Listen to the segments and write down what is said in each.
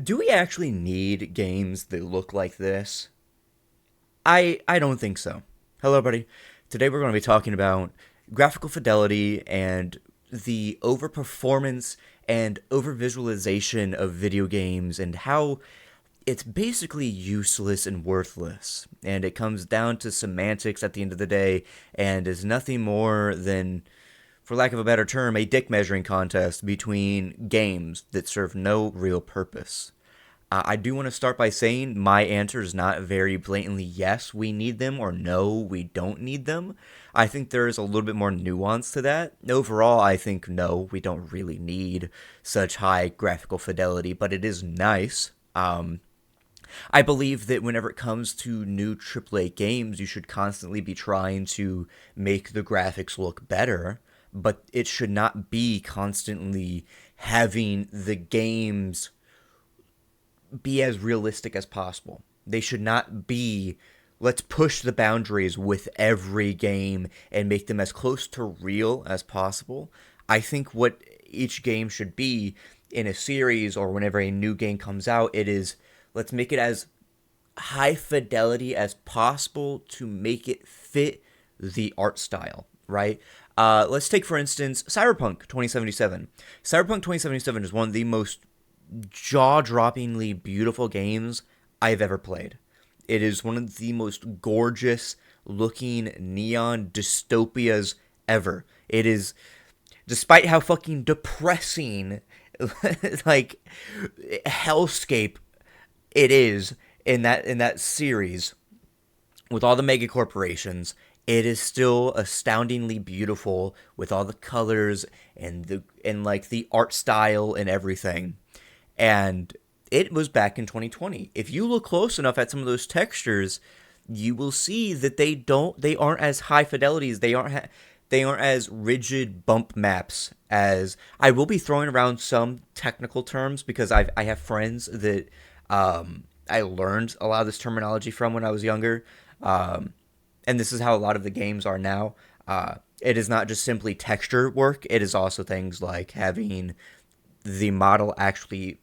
Do we actually need games that look like this? I don't think so. Hello, buddy. Today we're going to be talking about graphical fidelity and the overperformance and overvisualization of video games and how it's basically useless and worthless. And it comes down to semantics at the end of the day and is nothing more than, for lack of a better term, a dick measuring contest between games that serve no real purpose. I do want to start by saying my answer is not very blatantly yes, we need them, or no, we don't need them. I think there is a little bit more nuance to that. Overall, I think no, we don't really need such high graphical fidelity, but it is nice. I believe that whenever it comes to new AAA games, you should constantly be trying to make the graphics look better, but it should not be constantly having the games be as realistic as possible. They should not be, let's push the boundaries with every game and make them as close to real as possible. I think what each game should be in a series or whenever a new game comes out, it is, let's make it as high fidelity as possible to make it fit the art style, right? Let's take, for instance, Cyberpunk 2077. Cyberpunk 2077 is one of the most jaw-droppingly beautiful games I've ever played. It is one of the most gorgeous looking neon dystopias ever. It is, despite how fucking depressing, like, hellscape it is in that series with all the mega corporations, it is still astoundingly beautiful with all the colors and like the art style and everything. And it was back in 2020. If you look close enough at some of those textures, you will see that they aren't as high fidelities. They aren't as rigid bump maps as. I will be throwing around some technical terms because I have friends that I learned a lot of this terminology from when I was younger. And this is how a lot of the games are now. It is not just simply texture work. It is also things like having the model actually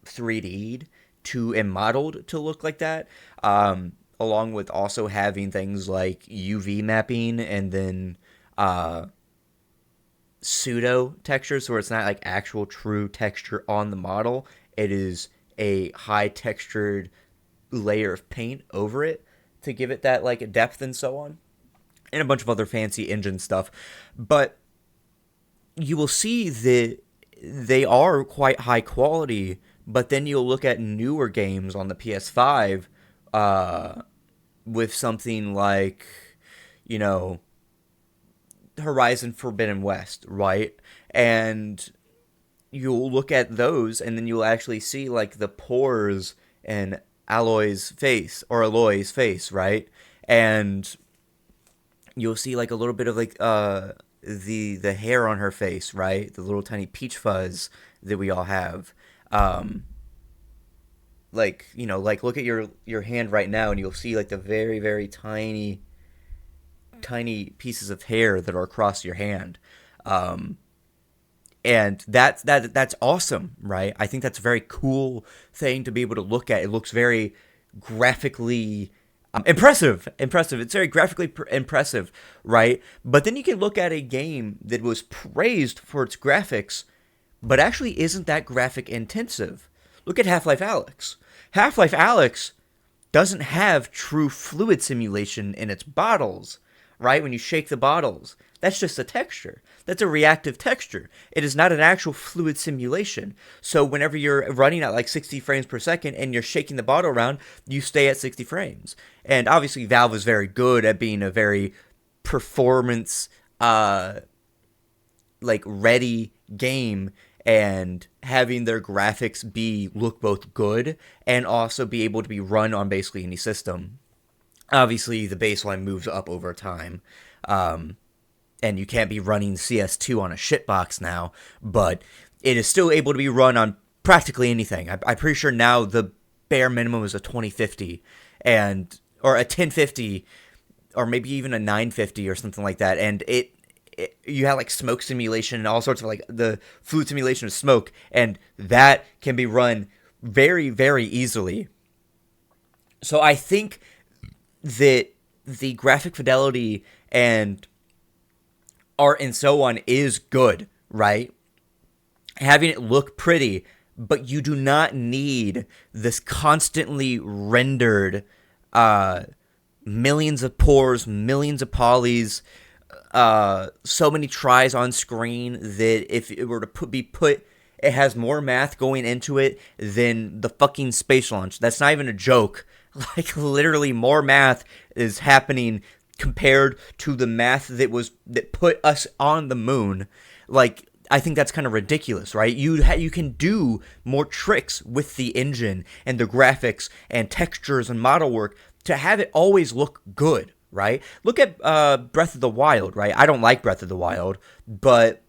3D'd to and modeled to look like that, along with also having things like UV mapping and then pseudo textures, so it's not like actual true texture on the model. It is a high textured layer of paint over it to give it that like depth and so on, and a bunch of other fancy engine stuff. But you will see that they are quite high quality, but then you'll look at newer games on the PS5 with something like, you know, Horizon Forbidden West, right? And you'll look at those and then you'll actually see like the pores in Aloy's face, right? And you'll see like a little bit of like the hair on her face, right? The little tiny peach fuzz that we all have. Like, you know, like look at your hand right now and you'll see like the very very tiny pieces of hair that are across your hand. And that's awesome, right? I think that's a very cool thing to be able to look at. It looks very graphically impressive. It's very graphically impressive, right? But then you can look at a game that was praised for its graphics, but actually isn't that graphic intensive. Look at Half-Life Alyx. Half-Life Alyx doesn't have true fluid simulation in its bottles, right? When you shake the bottles, that's just a texture. That's a reactive texture. It is not an actual fluid simulation. So whenever you're running at like 60 frames per second and you're shaking the bottle around, you stay at 60 frames. And obviously Valve is very good at being a very performance like ready game and having their graphics be look both good and also be able to be run on basically any system. Obviously the baseline moves up over time. And you can't be running CS2 on a shitbox now, but it is still able to be run on practically anything. I'm pretty sure now the bare minimum is a 2050 or a 1050 or maybe even a 950 or something like that, and you have like smoke simulation and all sorts of like the fluid simulation of smoke, and that can be run very, very easily. So I think that the graphic fidelity and art and so on is good, right? Having it look pretty, but you do not need this constantly rendered millions of pores, millions of polys, so many tries on screen that if it were to be put, it has more math going into it than the fucking space launch. That's not even a joke. Like, literally more math is happening compared to the math that put us on the moon. Like, I think that's kind of ridiculous, right? You can do more tricks with the engine and the graphics and textures and model work to have it always look good, right? Look at Breath of the Wild, right? I don't like Breath of the Wild, but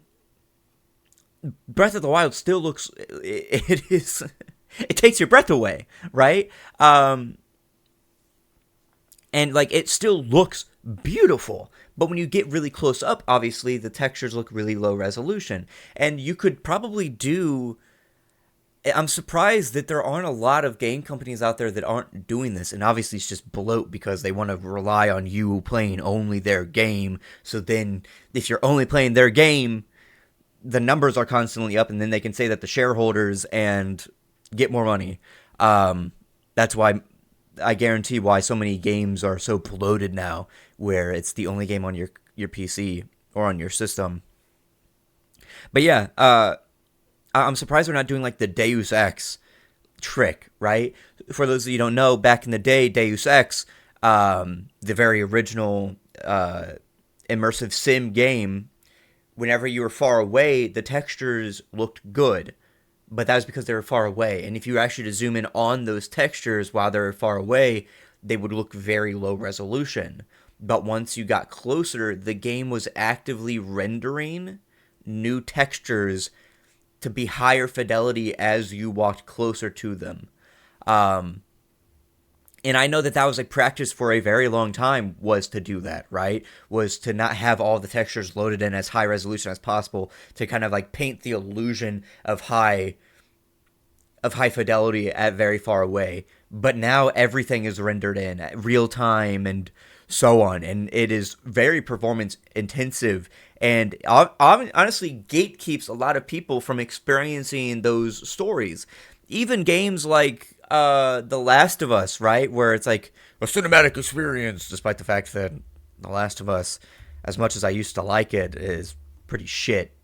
Breath of the Wild still looks, it is, it takes your breath away, right? And like, it still looks beautiful. But when you get really close up, obviously the textures look really low resolution. And you could probably do, I'm surprised that there aren't a lot of game companies out there that aren't doing this. And obviously it's just bloat because they want to rely on you playing only their game. So then if you're only playing their game, the numbers are constantly up, and then they can say that the shareholders and get more money. That's why I guarantee why so many games are so bloated now, where it's the only game on your PC or on your system. But yeah, I'm surprised they're not doing like the Deus Ex trick, right? For those of you who don't know, back in the day, Deus Ex, the very original immersive sim game, whenever you were far away, the textures looked good. But that was because they were far away. And if you were actually to zoom in on those textures while they're far away, they would look very low resolution. But once you got closer, the game was actively rendering new textures to be higher fidelity as you walked closer to them. And I know that was a practice for a very long time, was to do that, right? Was to not have all the textures loaded in as high resolution as possible, to kind of like paint the illusion of high fidelity at very far away. But now everything is rendered in at real time and so on, and it is very performance intensive, and honestly gatekeeps a lot of people from experiencing those stories. Even games like The Last of Us, right, where it's like a cinematic experience, despite the fact that The Last of Us, as much as I used to like it, is pretty shit.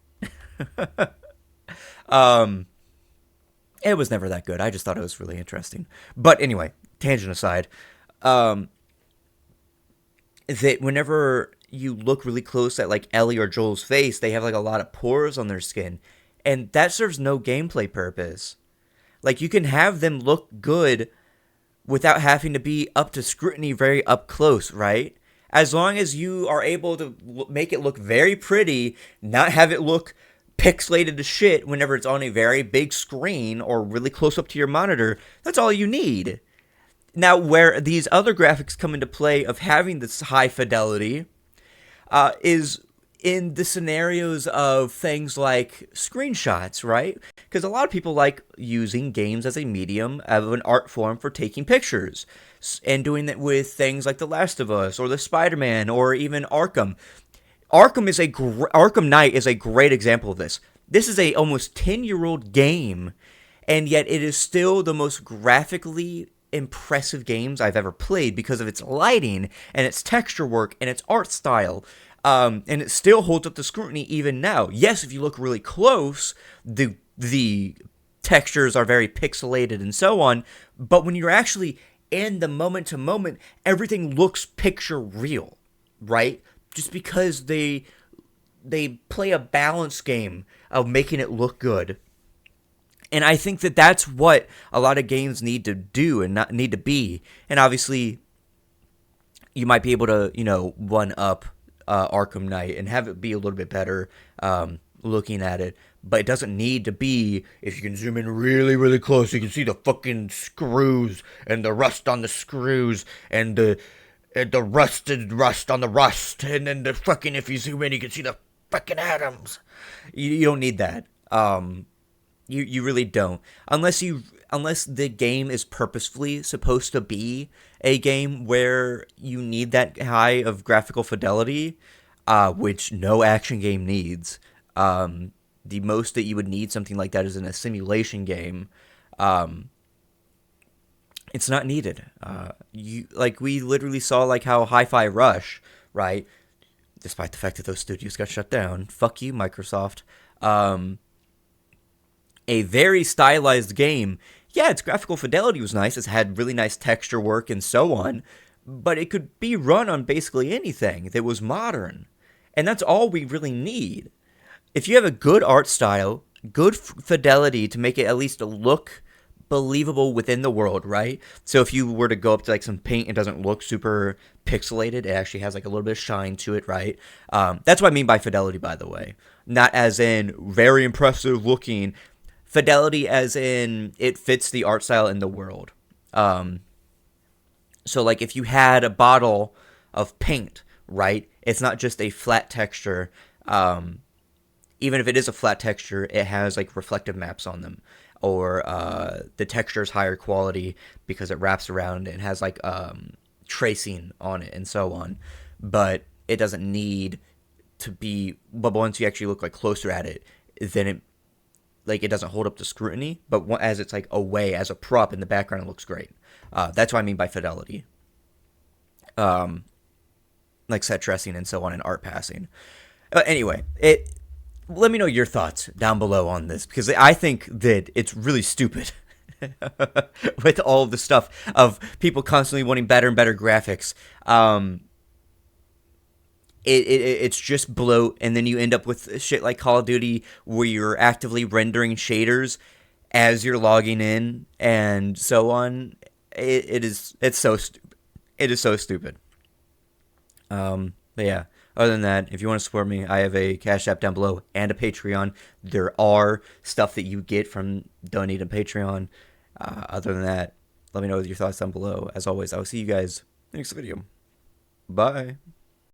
It was never that good. I just thought it was really interesting. But anyway, tangent aside, that whenever you look really close at like Ellie or Joel's face, they have like a lot of pores on their skin, and that serves no gameplay purpose. Like, you can have them look good without having to be up to scrutiny very up close, right? As long as you are able to make it look very pretty, not have it look pixelated to shit whenever it's on a very big screen or really close up to your monitor, that's all you need. Now, where these other graphics come into play of having this high fidelity is in the scenarios of things like screenshots, right? Because a lot of people like using games as a medium of an art form for taking pictures, and doing that with things like The Last of Us or the Spider-Man or even Arkham. Arkham Knight is a great example of this. This is a almost 10-year-old game, and yet it is still the most graphically impressive games I've ever played because of its lighting and its texture work and its art style. And it still holds up to scrutiny even now. Yes, if you look really close, the textures are very pixelated and so on, but when you're actually in the moment to moment, everything looks picture real, right? Just because they play a balance game of making it look good. And I think that that's what a lot of games need to do and not need to be. And obviously, you might be able to, one up Arkham Knight and have it be a little bit better looking at it. But it doesn't need to be, if you can zoom in really, really close, you can see the fucking screws and the rust on the screws and the rusted rust on the rust. And then the fucking, if you zoom in, you can see the fucking atoms. You don't need that. You really don't. Unless the game is purposefully supposed to be a game where you need that high of graphical fidelity, which no action game needs. The most that you would need something like that is in a simulation game. Um, it's not needed. You like we literally saw like how Hi-Fi Rush, right? Despite the fact that those studios got shut down, fuck you, Microsoft. Um, a very stylized game. Yeah, its graphical fidelity was nice. It had really nice texture work and so on, but it could be run on basically anything that was modern. And that's all we really need. If you have a good art style, good fidelity to make it at least look believable within the world, right? So if you were to go up to like some paint, it doesn't look super pixelated. It actually has like a little bit of shine to it, right? That's what I mean by fidelity, by the way. Not as in very impressive looking. Fidelity as in it fits the art style in the world. Um, so like if you had a bottle of paint, right? It's not just a flat texture. Even if it is a flat texture, it has like reflective maps on them, or the texture is higher quality because it wraps around and has like tracing on it and so on. But it doesn't need to be. But once you actually look like closer at it, then it doesn't hold up to scrutiny. But as it's like away as a prop in the background, it looks great. That's what I mean by fidelity. Um, like set dressing and so on and art passing. Anyway, it let me know your thoughts down below on this because I think that it's really stupid with all of the stuff of people constantly wanting better and better graphics. It's just bloat, and then you end up with shit like Call of Duty where you're actively rendering shaders as you're logging in and so on. It's so stupid. It is so stupid. But yeah, other than that, if you want to support me, I have a Cash App down below and a Patreon. There are stuff that you get from donating to Patreon. Other than that, let me know your thoughts down below. As always, I will see you guys next video. Bye.